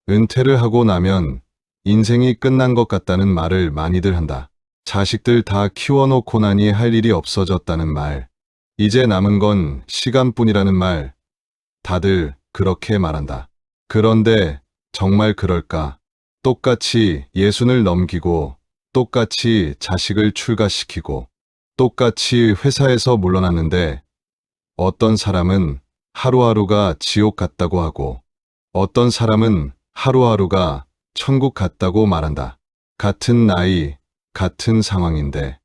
은퇴를 하고 나면 인생이 끝난 것 같다는 말을 많이들 한다. 자식들 다 키워놓고 나니 할 일이 없어졌다는 말. 이제 남은 건 시간뿐이라는 말. 다들 그렇게 말한다. 그런데 정말 그럴까? 똑같이 예순을 넘기고, 똑같이 자식을 출가시키고, 똑같이 회사에서 물러났는데 어떤 사람은 하루하루가 지옥 같다고 하고 어떤 사람은 하루하루가 천국 같다고 말한다. 같은 나이, 같은 상황인데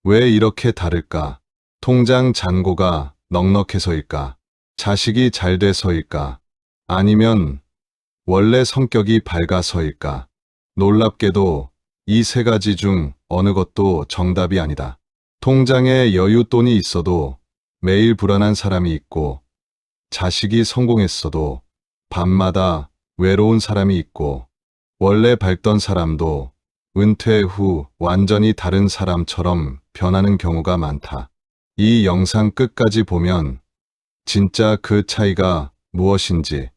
왜 이렇게 다를까? 통장 잔고가 넉넉해서일까? 자식이 잘 돼서일까? 아니면 원래 성격이 밝아서일까? 놀랍게도 이 세 가지 중 어느 것도 정답이 아니다. 통장에 여윳돈이 있어도 매일 불안한 사람이 있고, 자식이 성공했어도 밤마다 외로운 사람이 있고, 원래 밝던 사람도 은퇴 후 완전히 다른 사람처럼 변하는 경우가 많다. 이 영상 끝까지 보면 진짜 그 차이가 무엇인지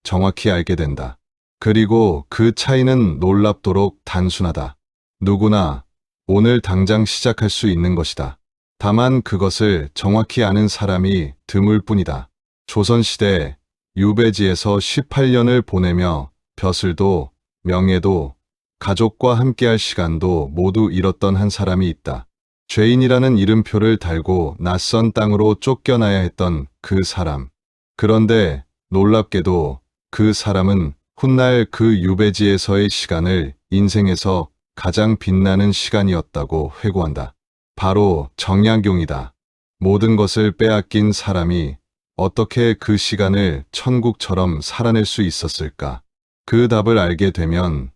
정확히 알게 된다. 그리고 그 차이는 놀랍도록 단순하다. 누구나 오늘 당장 시작할 수 있는 것이다. 다만 그것을 정확히 아는 사람이 드물 뿐이다. 조선시대 유배지에서 18년을 보내며 벼슬도 명예도 가족과 함께할 시간도 모두 잃었던 한 사람이 있다. 죄인이라는 이름표를 달고 낯선 땅으로 쫓겨나야 했던 그 사람. 그런데 놀랍게도 그 사람은 훗날 그 유배지에서의 시간을 인생에서 가장 빛나는 시간이었다고 회고한다. 바로 정약용이다. 모든 것을 빼앗긴 사람이 어떻게 그 시간을 천국처럼 살아낼 수 있었을까? 그 답을 알게 되면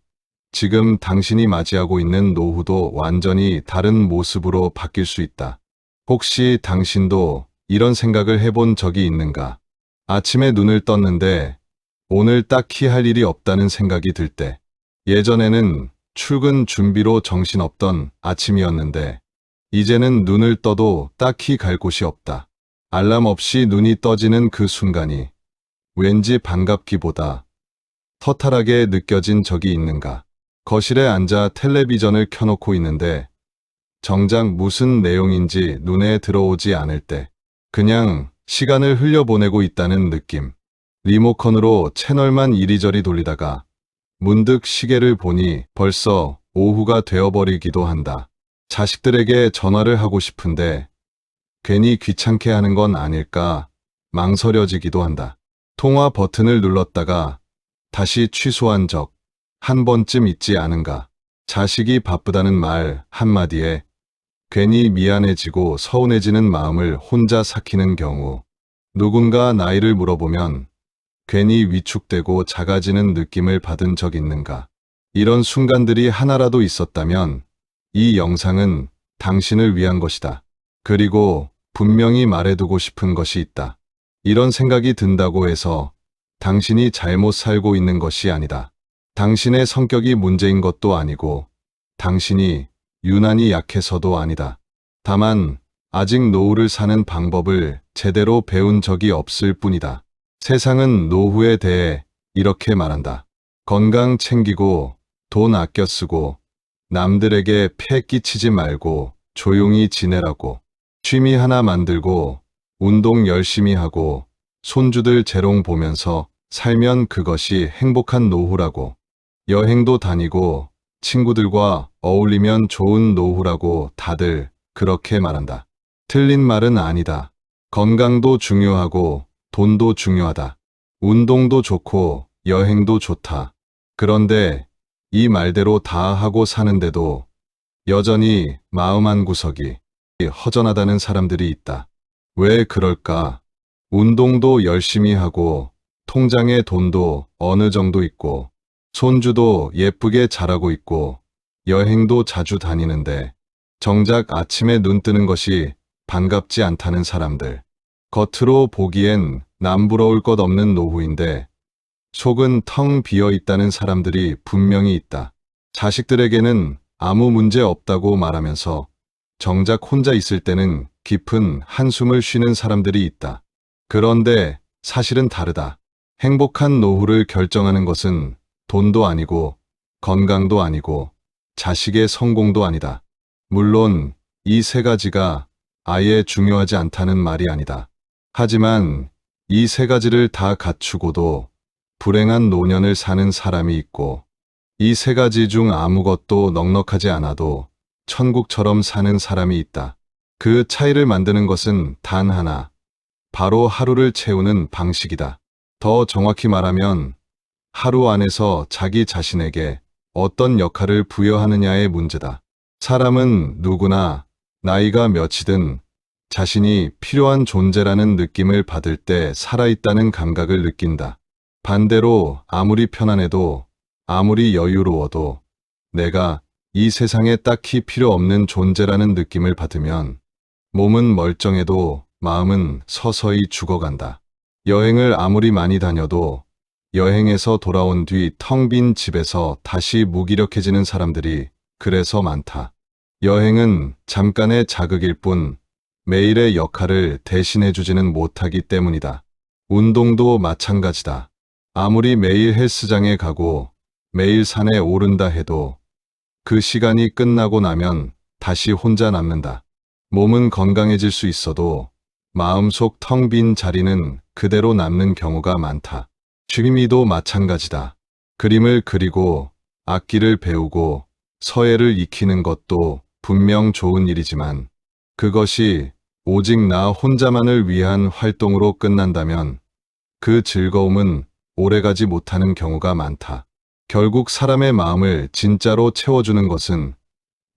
지금 당신이 맞이하고 있는 노후도 완전히 다른 모습으로 바뀔 수 있다. 혹시 당신도 이런 생각을 해본 적이 있는가? 아침에 눈을 떴는데 오늘 딱히 할 일이 없다는 생각이 들 때, 예전에는 출근 준비로 정신없던 아침이었는데 이제는 눈을 떠도 딱히 갈 곳이 없다. 알람 없이 눈이 떠지는 그 순간이 왠지 반갑기보다 허탈하게 느껴진 적이 있는가? 거실에 앉아 텔레비전을 켜놓고 있는데 정작 무슨 내용인지 눈에 들어오지 않을 때 그냥 시간을 흘려보내고 있다는 느낌. 리모컨으로 채널만 이리저리 돌리다가 문득 시계를 보니 벌써 오후가 되어버리기도 한다. 자식들에게 전화를 하고 싶은데 괜히 귀찮게 하는 건 아닐까 망설여지기도 한다. 통화 버튼을 눌렀다가 다시 취소한 적 한 번쯤 있지 않은가. 자식이 바쁘다는 말 한마디에 괜히 미안해지고 서운해지는 마음을 혼자 삭히는 경우, 누군가 나이를 물어보면 괜히 위축되고 작아지는 느낌을 받은 적 있는가. 이런 순간들이 하나라도 있었다면 이 영상은 당신을 위한 것이다. 그리고 분명히 말해두고 싶은 것이 있다. 이런 생각이 든다고 해서 당신이 잘못 살고 있는 것이 아니다. 당신의 성격이 문제인 것도 아니고 당신이 유난히 약해서도 아니다. 다만 아직 노후를 사는 방법을 제대로 배운 적이 없을 뿐이다. 세상은 노후에 대해 이렇게 말한다. 건강 챙기고 돈 아껴 쓰고 남들에게 폐 끼치지 말고 조용히 지내라고. 취미 하나 만들고 운동 열심히 하고 손주들 재롱 보면서 살면 그것이 행복한 노후라고. 여행도 다니고 친구들과 어울리면 좋은 노후라고 다들 그렇게 말한다. 틀린 말은 아니다. 건강도 중요하고 돈도 중요하다. 운동도 좋고 여행도 좋다. 그런데 이 말대로 다 하고 사는데도 여전히 마음 한구석이 허전하다는 사람들이 있다. 왜 그럴까? 운동도 열심히 하고 통장에 돈도 어느 정도 있고 손주도 예쁘게 자라고 있고 여행도 자주 다니는데 정작 아침에 눈 뜨는 것이 반갑지 않다는 사람들. 겉으로 보기엔 남부러울 것 없는 노후인데 속은 텅 비어 있다는 사람들이 분명히 있다. 자식들에게는 아무 문제 없다고 말하면서 정작 혼자 있을 때는 깊은 한숨을 쉬는 사람들이 있다. 그런데 사실은 다르다. 행복한 노후를 결정하는 것은 돈도 아니고 건강도 아니고 자식의 성공도 아니다. 물론 이 세 가지가 아예 중요하지 않다는 말이 아니다. 하지만 이 세 가지를 다 갖추고도 불행한 노년을 사는 사람이 있고 이 세 가지 중 아무것도 넉넉하지 않아도 천국처럼 사는 사람이 있다. 그 차이를 만드는 것은 단 하나, 바로 하루를 채우는 방식이다. 더 정확히 말하면 하루 안에서 자기 자신에게 어떤 역할을 부여하느냐의 문제다. 사람은 누구나 나이가 몇이든 자신이 필요한 존재라는 느낌을 받을 때 살아있다는 감각을 느낀다. 반대로 아무리 편안해도 아무리 여유로워도 내가 이 세상에 딱히 필요 없는 존재라는 느낌을 받으면 몸은 멀쩡해도 마음은 서서히 죽어간다. 여행을 아무리 많이 다녀도 여행에서 돌아온 뒤 텅 빈 집에서 다시 무기력해지는 사람들이 그래서 많다. 여행은 잠깐의 자극일 뿐 매일의 역할을 대신해주지는 못하기 때문이다. 운동도 마찬가지다. 아무리 매일 헬스장에 가고 매일 산에 오른다 해도 그 시간이 끝나고 나면 다시 혼자 남는다. 몸은 건강해질 수 있어도 마음속 텅 빈 자리는 그대로 남는 경우가 많다. 취미도 마찬가지다. 그림을 그리고 악기를 배우고 서예를 익히는 것도 분명 좋은 일이지만 그것이 오직 나 혼자만을 위한 활동으로 끝난다면 그 즐거움은 오래가지 못하는 경우가 많다. 결국 사람의 마음을 진짜로 채워주는 것은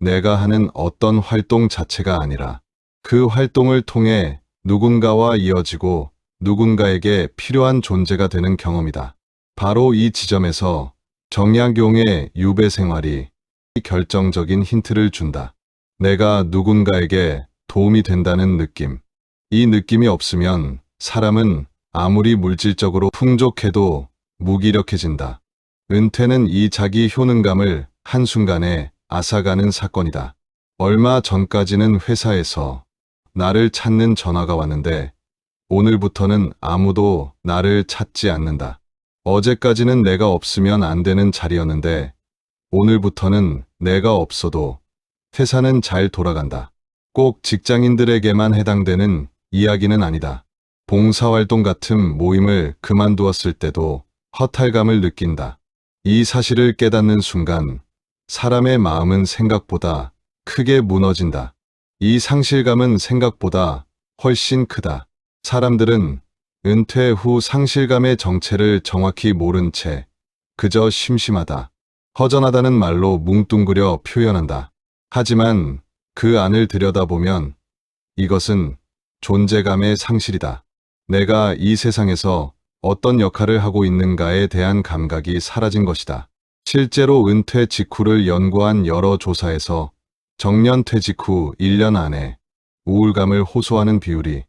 내가 하는 어떤 활동 자체가 아니라 그 활동을 통해 누군가와 이어지고 누군가에게 필요한 존재가 되는 경험이다. 바로 이 지점에서 정약용의 유배 생활이 결정적인 힌트를 준다. 내가 누군가에게 도움이 된다는 느낌. 이 느낌이 없으면 사람은 아무리 물질적으로 풍족해도 무기력해진다. 은퇴는 이 자기 효능감을 한순간에 앗아가는 사건이다. 얼마 전까지는 회사에서 나를 찾는 전화가 왔는데 오늘부터는 아무도 나를 찾지 않는다. 어제까지는 내가 없으면 안 되는 자리였는데 오늘부터는 내가 없어도 회사는 잘 돌아간다. 꼭 직장인들에게만 해당되는 이야기는 아니다. 봉사활동 같은 모임을 그만두었을 때도 허탈감을 느낀다. 이 사실을 깨닫는 순간 사람의 마음은 생각보다 크게 무너진다. 이 상실감은 생각보다 훨씬 크다. 사람들은 은퇴 후 상실감의 정체를 정확히 모른 채 그저 심심하다, 허전하다는 말로 뭉뚱그려 표현한다. 하지만 그 안을 들여다보면 이것은 존재감의 상실이다. 내가 이 세상에서 어떤 역할을 하고 있는가에 대한 감각이 사라진 것이다. 실제로 은퇴 직후를 연구한 여러 조사에서 정년 퇴직 후 1년 안에 우울감을 호소하는 비율이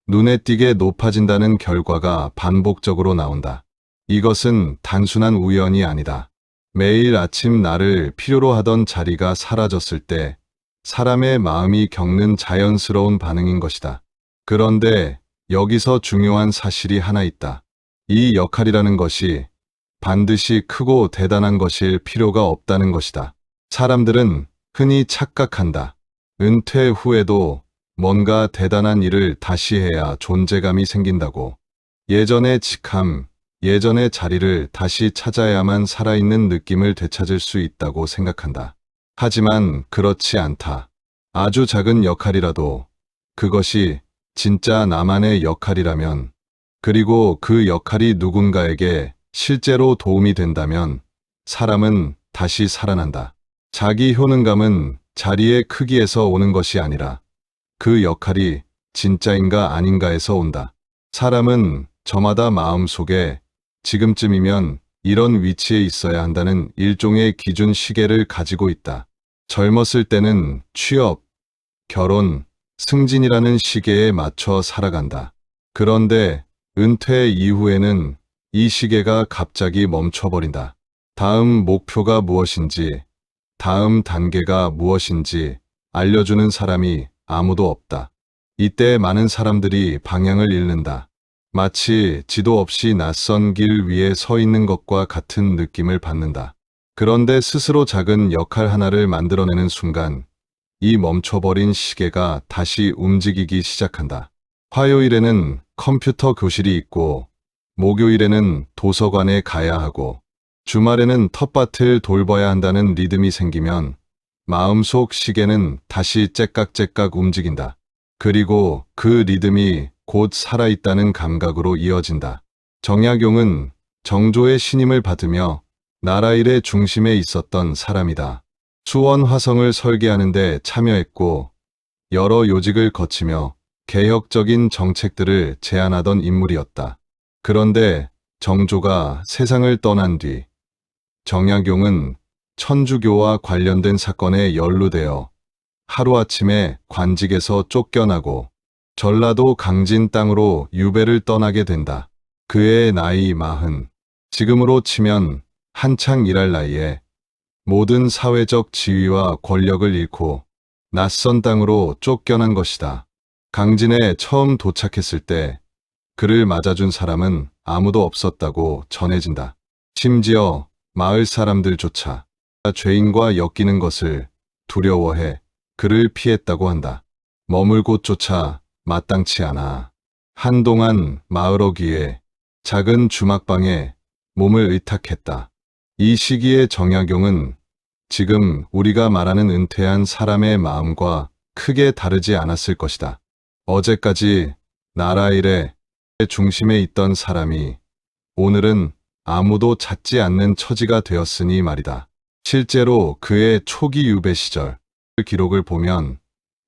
눈에 띄게 높아진다는 결과가 반복적으로 나온다. 이것은 단순한 우연이 아니다. 매일 아침 나를 필요로 하던 자리가 사라졌을 때 사람의 마음이 겪는 자연스러운 반응인 것이다. 그런데 여기서 중요한 사실이 하나 있다. 이 역할이라는 것이 반드시 크고 대단한 것일 필요가 없다는 것이다. 사람들은 흔히 착각한다. 은퇴 후에도 뭔가 대단한 일을 다시 해야 존재감이 생긴다고. 예전의 직함, 예전의 자리를 다시 찾아야만 살아있는 느낌을 되찾을 수 있다고 생각한다. 하지만 그렇지 않다. 아주 작은 역할이라도 그것이 진짜 나만의 역할이라면, 그리고 그 역할이 누군가에게 실제로 도움이 된다면 사람은 다시 살아난다. 자기 효능감은 자리의 크기에서 오는 것이 아니라 그 역할이 진짜인가 아닌가에서 온다. 사람은 저마다 마음속에 지금쯤이면 이런 위치에 있어야 한다는 일종의 기준 시계를 가지고 있다. 젊었을 때는 취업, 결혼, 승진이라는 시계에 맞춰 살아간다. 그런데 은퇴 이후에는 이 시계가 갑자기 멈춰버린다. 다음 목표가 무엇인지, 다음 단계가 무엇인지 알려주는 사람이 아무도 없다. 이때 많은 사람들이 방향을 잃는다. 마치 지도 없이 낯선 길 위에 서 있는 것과 같은 느낌을 받는다. 그런데 스스로 작은 역할 하나를 만들어내는 순간 이 멈춰버린 시계가 다시 움직이기 시작한다. 화요일에는 컴퓨터 교실이 있고, 목요일에는 도서관에 가야 하고, 주말에는 텃밭을 돌봐야 한다는 리듬이 생기면 마음속 시계는 다시 째깍째깍 움직인다. 그리고 그 리듬이 곧 살아있다는 감각으로 이어진다. 정약용은 정조의 신임을 받으며 나라 일의 중심에 있었던 사람이다. 수원 화성을 설계하는데 참여했고 여러 요직을 거치며 개혁적인 정책들을 제안하던 인물이었다. 그런데 정조가 세상을 떠난 뒤 정약용은 천주교와 관련된 사건에 연루되어 하루아침에 관직에서 쫓겨나고 전라도 강진 땅으로 유배를 떠나게 된다. 그의 나이 40. 지금으로 치면 한창 일할 나이에 모든 사회적 지위와 권력을 잃고 낯선 땅으로 쫓겨난 것이다. 강진에 처음 도착했을 때 그를 맞아준 사람은 아무도 없었다고 전해진다. 심지어 마을 사람들조차 죄인과 엮이는 것을 두려워해 그를 피했다고 한다. 머물 곳조차 마땅치 않아 한동안 마을 어귀에 작은 주막방에 몸을 의탁했다. 이 시기의 정약용은 지금 우리가 말하는 은퇴한 사람의 마음과 크게 다르지 않았을 것이다. 어제까지 나라 일의 중심에 있던 사람이 오늘은 아무도 찾지 않는 처지가 되었으니 말이다. 실제로 그의 초기 유배 시절 기록을 보면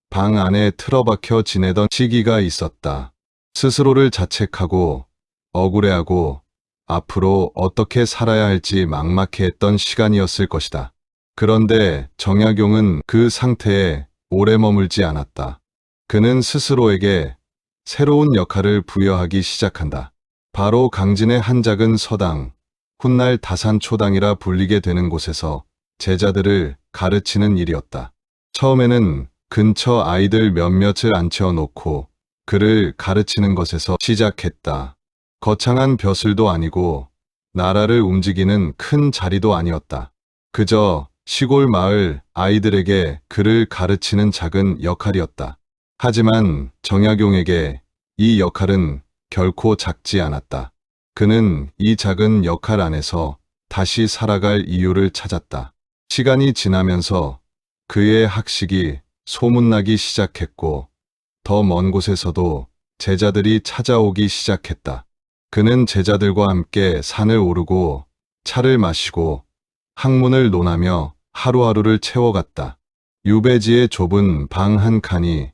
방 안에 틀어박혀 지내던 시기가 있었다. 스스로를 자책하고 억울해하고 앞으로 어떻게 살아야 할지 막막해했던 시간이었을 것이다. 그런데 정약용은 그 상태에 오래 머물지 않았다. 그는 스스로에게 새로운 역할을 부여하기 시작한다. 바로 강진의 한 작은 서당, 훗날 다산초당이라 불리게 되는 곳에서 제자들을 가르치는 일이었다. 처음에는 근처 아이들 몇몇을 앉혀놓고 그를 가르치는 것에서 시작했다. 거창한 벼슬도 아니고 나라를 움직이는 큰 자리도 아니었다. 그저 시골 마을 아이들에게 그를 가르치는 작은 역할이었다. 하지만 정약용에게 이 역할은 결코 작지 않았다. 그는 이 작은 역할 안에서 다시 살아갈 이유를 찾았다. 시간이 지나면서 그의 학식이 소문나기 시작했고 더 먼 곳에서도 제자들이 찾아오기 시작했다. 그는 제자들과 함께 산을 오르고 차를 마시고 학문을 논하며 하루하루를 채워갔다. 유배지의 좁은 방 한 칸이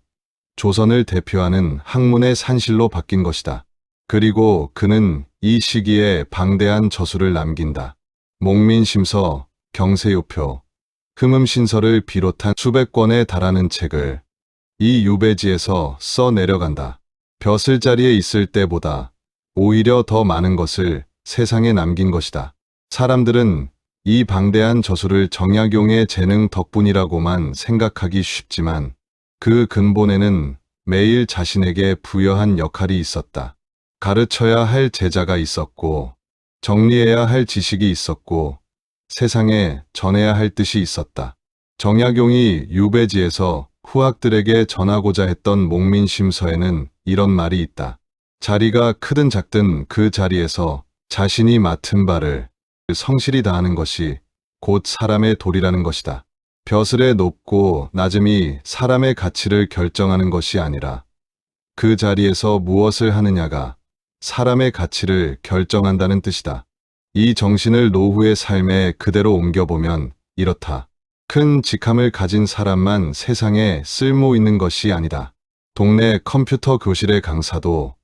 조선을 대표하는 학문의 산실로 바뀐 것이다. 그리고 그는 이 시기에 방대한 저수를 남긴다. 목민심서, 경세요표, 흠음신서를 비롯한 수백 권에 달하는 책을 이 유배지에서 써 내려간다. 벼슬 자리에 있을 때보다 오히려 더 많은 것을 세상에 남긴 것이다. 사람들은 이 방대한 저수를 정약용의 재능 덕분이라고만 생각하기 쉽지만 그 근본에는 매일 자신에게 부여한 역할이 있었다. 가르쳐야 할 제자가 있었고 정리해야 할 지식이 있었고 세상에 전해야 할 뜻이 있었다. 정약용이 유배지에서 후학들에게 전하고자 했던 목민심서에는 이런 말이 있다. 자리가 크든 작든 그 자리에서 자신이 맡은 바를 성실히 다하는 것이 곧 사람의 도리라는 것이다. 벼슬의 높고 낮음이 사람의 가치를 결정하는 것이 아니라 그 자리에서 무엇을 하느냐가 사람의 가치를 결정한다는 뜻이다. 이 정신을 노후의 삶에 그대로 옮겨보면 이렇다. 큰 직함을 가진 사람만 세상에 쓸모 있는 것이 아니다. 동네 컴퓨터 교실의 강사도,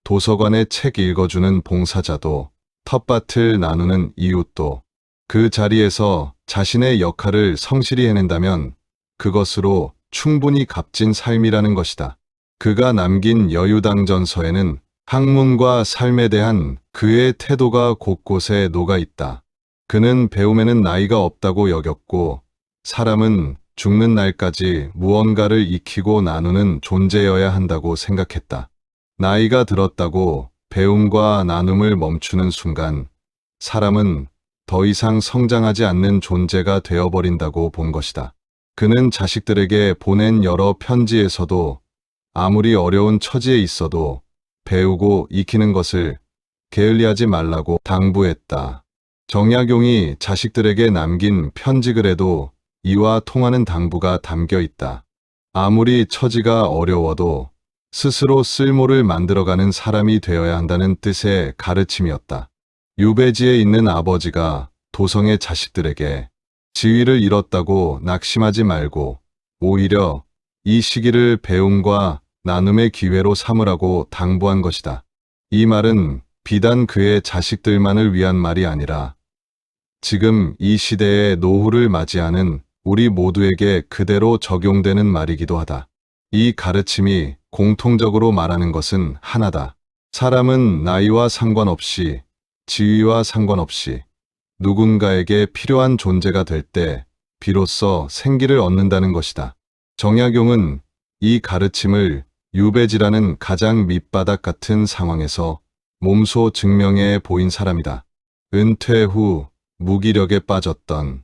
도서관에 책 읽어주는 봉사자도, 텃밭을 나누는 이웃도 그 자리에서 자신의 역할을 성실히 해낸다면 그것으로 충분히 값진 삶이라는 것이다. 그가 남긴 여유당전서에는 학문과 삶에 대한 그의 태도가 곳곳에 녹아 있다. 그는 배움에는 나이가 없다고 여겼고 사람은 죽는 날까지 무언가를 익히고 나누는 존재여야 한다고 생각했다. 나이가 들었다고 배움과 나눔을 멈추는 순간 사람은 더 이상 성장하지 않는 존재가 되어버린다고 본 것이다. 그는 자식들에게 보낸 여러 편지에서도 아무리 어려운 처지에 있어도 배우고 익히는 것을 게을리하지 말라고 당부했다. 정약용이 자식들에게 남긴 편지글에도 이와 통하는 당부가 담겨 있다. 아무리 처지가 어려워도 스스로 쓸모를 만들어가는 사람이 되어야 한다는 뜻의 가르침이었다. 유배지에 있는 아버지가 도성의 자식들에게 지위를 잃었다고 낙심하지 말고 오히려 이 시기를 배움과 나눔의 기회로 삼으라고 당부한 것이다. 이 말은 비단 그의 자식들만을 위한 말이 아니라 지금 이 시대의 노후를 맞이하는 우리 모두에게 그대로 적용되는 말이기도 하다. 이 가르침이 공통적으로 말하는 것은 하나다. 사람은 나이와 상관없이, 지위와 상관없이 누군가에게 필요한 존재가 될 때 비로소 생기를 얻는다는 것이다. 정약용은 이 가르침을 유배지라는 가장 밑바닥 같은 상황에서 몸소 증명해 보인 사람이다. 은퇴 후 무기력에 빠졌던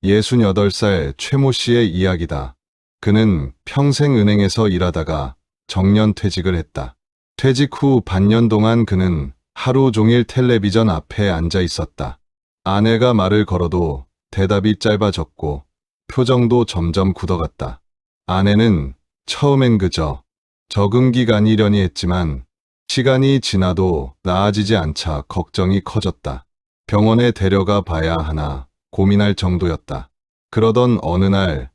68살 최모 씨의 이야기다. 그는 평생 은행에서 일하다가 정년퇴직을 했다. 퇴직 후 반년 동안 그는 하루 종일 텔레비전 앞에 앉아 있었다. 아내가 말을 걸어도 대답이 짧아졌고 표정도 점점 굳어갔다. 아내는 처음엔 그저 적응 기간이려니 했지만 시간이 지나도 나아지지 않자 걱정이 커졌다. 병원에 데려가 봐야 하나 고민할 정도였다. 그러던 어느 날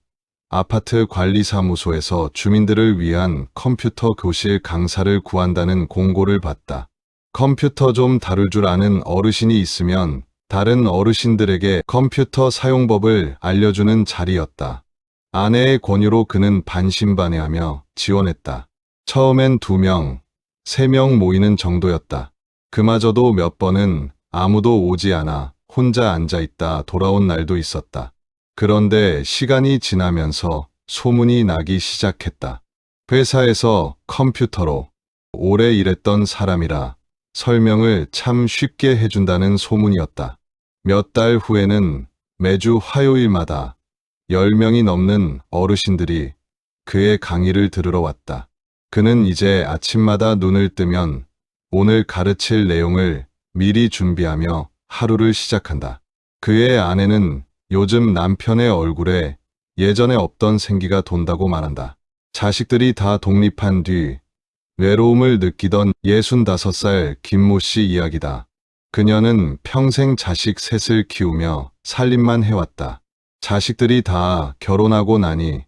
아파트 관리사무소에서 주민들을 위한 컴퓨터 교실 강사를 구한다는 공고를 봤다. 컴퓨터 좀 다룰 줄 아는 어르신이 있으면 다른 어르신들에게 컴퓨터 사용법을 알려주는 자리였다. 아내의 권유로 그는 반신반의하며 지원했다. 처음엔 2명, 3명 모이는 정도였다. 그마저도 몇 번은 아무도 오지 않아 혼자 앉아있다 돌아온 날도 있었다. 그런데 시간이 지나면서 소문이 나기 시작했다. 회사에서 컴퓨터로 오래 일했던 사람이라 설명을 참 쉽게 해준다는 소문이었다. 몇 달 후에는 매주 화요일마다 10명이 넘는 어르신들이 그의 강의를 들으러 왔다. 그는 이제 아침마다 눈을 뜨면 오늘 가르칠 내용을 미리 준비하며 하루를 시작한다. 그의 아내는 요즘 남편의 얼굴에 예전에 없던 생기가 돈다고 말한다. 자식들이 다 독립한 뒤 외로움을 느끼던 65살 김모 씨 이야기다. 그녀는 평생 자식 셋을 키우며 살림만 해왔다. 자식들이 다 결혼하고 나니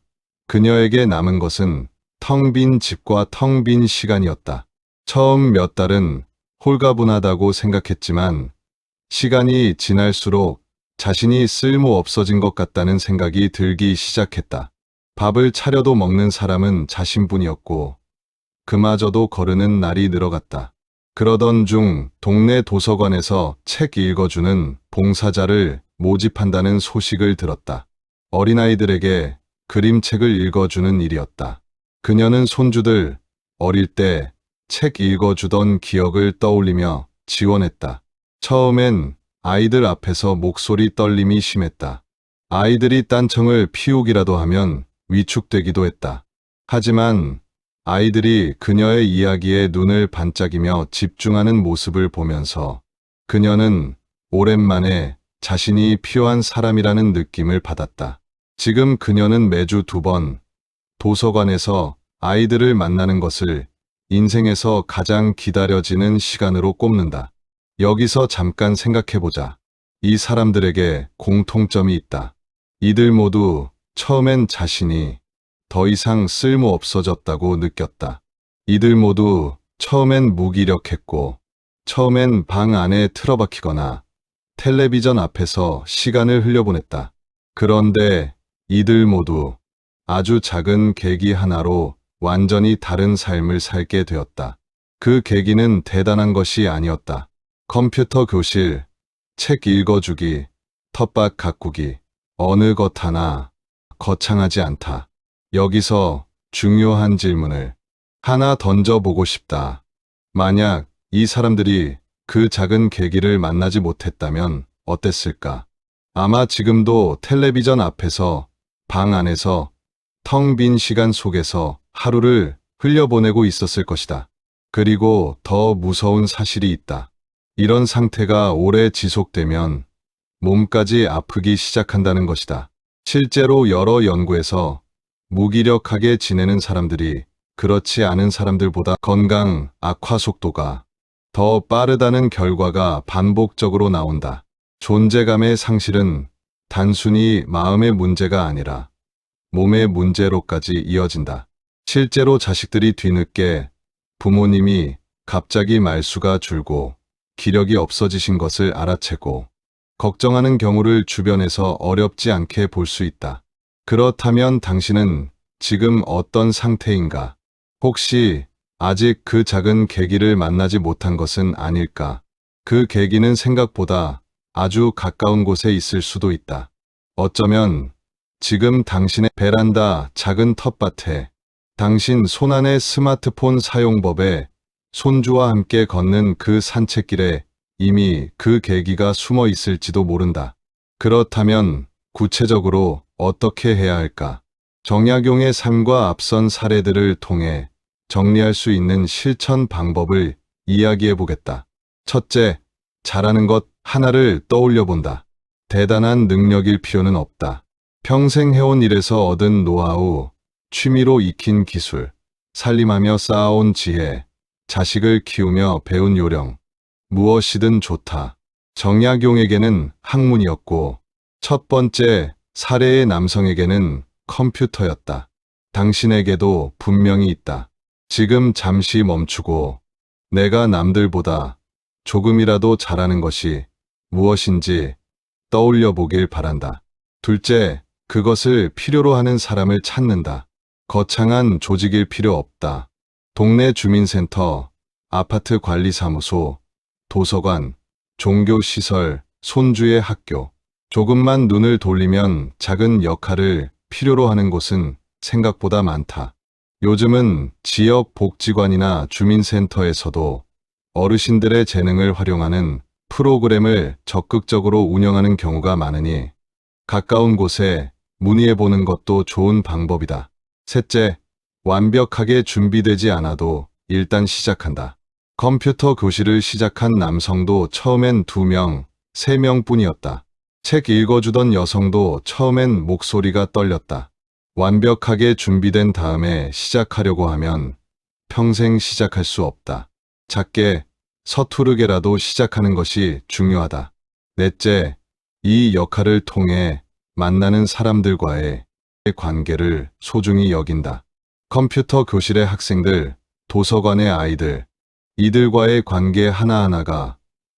그녀에게 남은 것은 텅 빈 집과 텅 빈 시간이었다. 처음 몇 달은 홀가분하다고 생각했지만 시간이 지날수록 자신이 쓸모 없어진 것 같다는 생각이 들기 시작했다. 밥을 차려도 먹는 사람은 자신뿐이었고 그마저도 거르는 날이 늘어갔다. 그러던 중 동네 도서관에서 책 읽어주는 봉사자를 모집한다는 소식을 들었다. 어린아이들에게 그림책을 읽어주는 일이었다. 그녀는 손주들 어릴 때 책 읽어주던 기억을 떠올리며 지원했다. 처음엔 아이들 앞에서 목소리 떨림이 심했다. 아이들이 딴청을 피우기라도 하면 위축되기도 했다. 하지만 아이들이 그녀의 이야기에 눈을 반짝이며 집중하는 모습을 보면서 그녀는 오랜만에 자신이 필요한 사람이라는 느낌을 받았다. 지금 그녀는 매주 2번 도서관에서 아이들을 만나는 것을 인생에서 가장 기다려지는 시간으로 꼽는다. 여기서 잠깐 생각해보자. 이 사람들에게 공통점이 있다. 이들 모두 처음엔 자신이 더 이상 쓸모 없어졌다고 느꼈다. 이들 모두 처음엔 무기력했고, 처음엔 방 안에 틀어박히거나 텔레비전 앞에서 시간을 흘려보냈다. 그런데 이들 모두 아주 작은 계기 하나로 완전히 다른 삶을 살게 되었다. 그 계기는 대단한 것이 아니었다. 컴퓨터 교실, 책 읽어주기, 텃밭 가꾸기, 어느 것 하나 거창하지 않다. 여기서 중요한 질문을 하나 던져보고 싶다. 만약 이 사람들이 그 작은 계기를 만나지 못했다면 어땠을까? 아마 지금도 텔레비전 앞에서, 방 안에서, 텅 빈 시간 속에서 하루를 흘려보내고 있었을 것이다. 그리고 더 무서운 사실이 있다. 이런 상태가 오래 지속되면 몸까지 아프기 시작한다는 것이다. 실제로 여러 연구에서 무기력하게 지내는 사람들이 그렇지 않은 사람들보다 건강 악화 속도가 더 빠르다는 결과가 반복적으로 나온다. 존재감의 상실은 단순히 마음의 문제가 아니라 몸의 문제로까지 이어진다. 실제로 자식들이 뒤늦게 부모님이 갑자기 말수가 줄고 기력이 없어지신 것을 알아채고 걱정하는 경우를 주변에서 어렵지 않게 볼 수 있다. 그렇다면 당신은 지금 어떤 상태인가? 혹시 아직 그 작은 계기를 만나지 못한 것은 아닐까? 그 계기는 생각보다 아주 가까운 곳에 있을 수도 있다. 어쩌면 지금 당신의 베란다 작은 텃밭에, 당신 손안의 스마트폰 사용법에, 손주와 함께 걷는 그 산책길에 이미 그 계기가 숨어 있을지도 모른다. 그렇다면 구체적으로 어떻게 해야 할까? 정약용의 삶과 앞선 사례들을 통해 정리할 수 있는 실천 방법을 이야기해 보겠다. 첫째, 잘하는 것 하나를 떠올려 본다. 대단한 능력일 필요는 없다. 평생 해온 일에서 얻은 노하우, 취미로 익힌 기술, 살림하며 쌓아온 지혜, 자식을 키우며 배운 요령, 무엇이든 좋다. 정약용에게는 학문이었고 첫 번째 사례의 남성에게는 컴퓨터였다. 당신에게도 분명히 있다. 지금 잠시 멈추고 내가 남들보다 조금이라도 잘하는 것이 무엇인지 떠올려 보길 바란다. 둘째, 그것을 필요로 하는 사람을 찾는다. 거창한 조직일 필요 없다. 동네 주민센터, 아파트 관리사무소, 도서관, 종교시설, 손주의 학교. 조금만 눈을 돌리면 작은 역할을 필요로 하는 곳은 생각보다 많다. 요즘은 지역 복지관이나 주민센터에서도 어르신들의 재능을 활용하는 프로그램을 적극적으로 운영하는 경우가 많으니 가까운 곳에 문의해보는 것도 좋은 방법이다. 셋째, 완벽하게 준비되지 않아도 일단 시작한다. 컴퓨터 교실을 시작한 남성도 처음엔 2명, 3명 뿐이었다. 책 읽어주던 여성도 처음엔 목소리가 떨렸다. 완벽하게 준비된 다음에 시작하려고 하면 평생 시작할 수 없다. 작게, 서투르게라도 시작하는 것이 중요하다. 넷째, 이 역할을 통해 만나는 사람들과의 관계를 소중히 여긴다. 컴퓨터 교실의 학생들, 도서관의 아이들, 이들과의 관계 하나하나가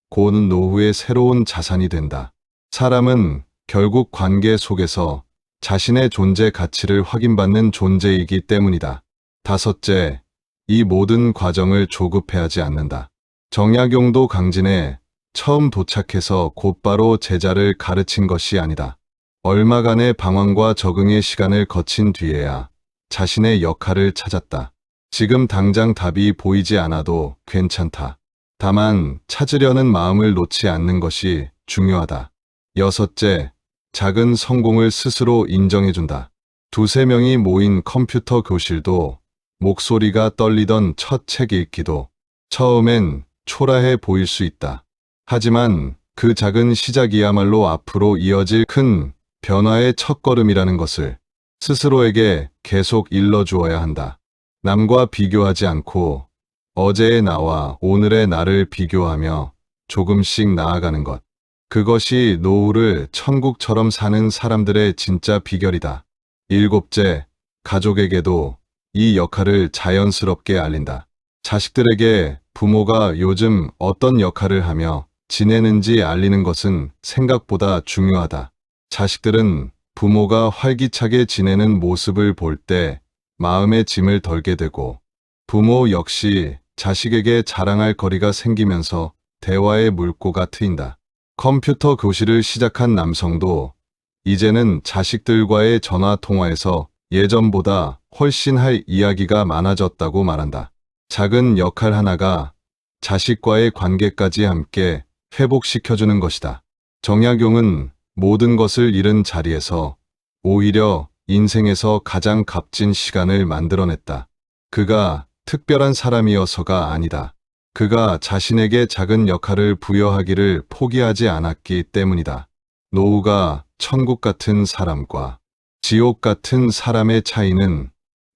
곧 노후의 새로운 자산이 된다. 사람은 결국 관계 속에서 자신의 존재 가치를 확인받는 존재이기 때문이다. 다섯째, 이 모든 과정을 조급해하지 않는다. 정약용도 강진에 처음 도착해서 곧바로 제자를 가르친 것이 아니다. 얼마간의 방황과 적응의 시간을 거친 뒤에야 자신의 역할을 찾았다. 지금 당장 답이 보이지 않아도 괜찮다. 다만 찾으려는 마음을 놓지 않는 것이 중요하다. 여섯째, 작은 성공을 스스로 인정해준다. 2~3명이 모인 컴퓨터 교실도, 목소리가 떨리던 첫 책 읽기도 처음엔 초라해 보일 수 있다. 하지만 그 작은 시작이야말로 앞으로 이어질 큰 변화의 첫걸음이라는 것을 스스로에게 계속 일러주어야 한다. 남과 비교하지 않고 어제의 나와 오늘의 나를 비교하며 조금씩 나아가는 것. 그것이 노후를 천국처럼 사는 사람들의 진짜 비결이다. 일곱째, 가족에게도 이 역할을 자연스럽게 알린다. 자식들에게 부모가 요즘 어떤 역할을 하며 지내는지 알리는 것은 생각보다 중요하다. 자식들은 부모가 활기차게 지내는 모습을 볼 때 마음의 짐을 덜게 되고, 부모 역시 자식에게 자랑할 거리가 생기면서 대화의 물꼬가 트인다. 컴퓨터 교실을 시작한 남성도 이제는 자식들과의 전화 통화에서 예전보다 훨씬 할 이야기가 많아졌다고 말한다. 작은 역할 하나가 자식과의 관계까지 함께 회복시켜주는 것이다. 정약용은 모든 것을 잃은 자리에서 오히려 인생에서 가장 값진 시간을 만들어냈다. 그가 특별한 사람이어서가 아니다. 그가 자신에게 작은 역할을 부여하기를 포기하지 않았기 때문이다. 노후가 천국 같은 사람과 지옥 같은 사람의 차이는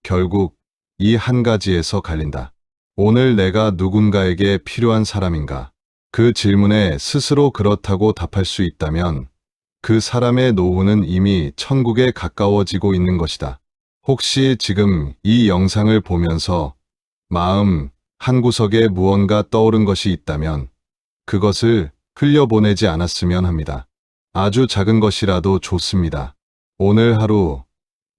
결국 이 한 가지에서 갈린다. 오늘 내가 누군가에게 필요한 사람인가? 그 질문에 스스로 그렇다고 답할 수 있다면 그 사람의 노후는 이미 천국에 가까워지고 있는 것이다. 혹시 지금 이 영상을 보면서 마음 한구석에 무언가 떠오른 것이 있다면 그것을 흘려보내지 않았으면 합니다. 아주 작은 것이라도 좋습니다. 오늘 하루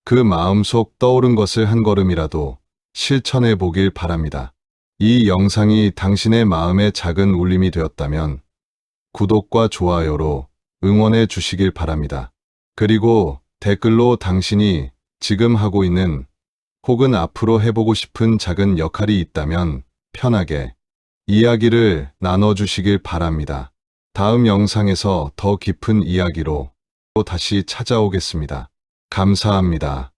그 마음속 떠오른 것을 한 걸음이라도 실천해 보길 바랍니다. 이 영상이 당신의 마음에 작은 울림이 되었다면 구독과 좋아요로 응원해 주시길 바랍니다. 그리고 댓글로 당신이 지금 하고 있는 혹은 앞으로 해보고 싶은 작은 역할이 있다면 편하게 이야기를 나눠주시길 바랍니다. 다음 영상에서 더 깊은 이야기로 또 다시 찾아오겠습니다. 감사합니다.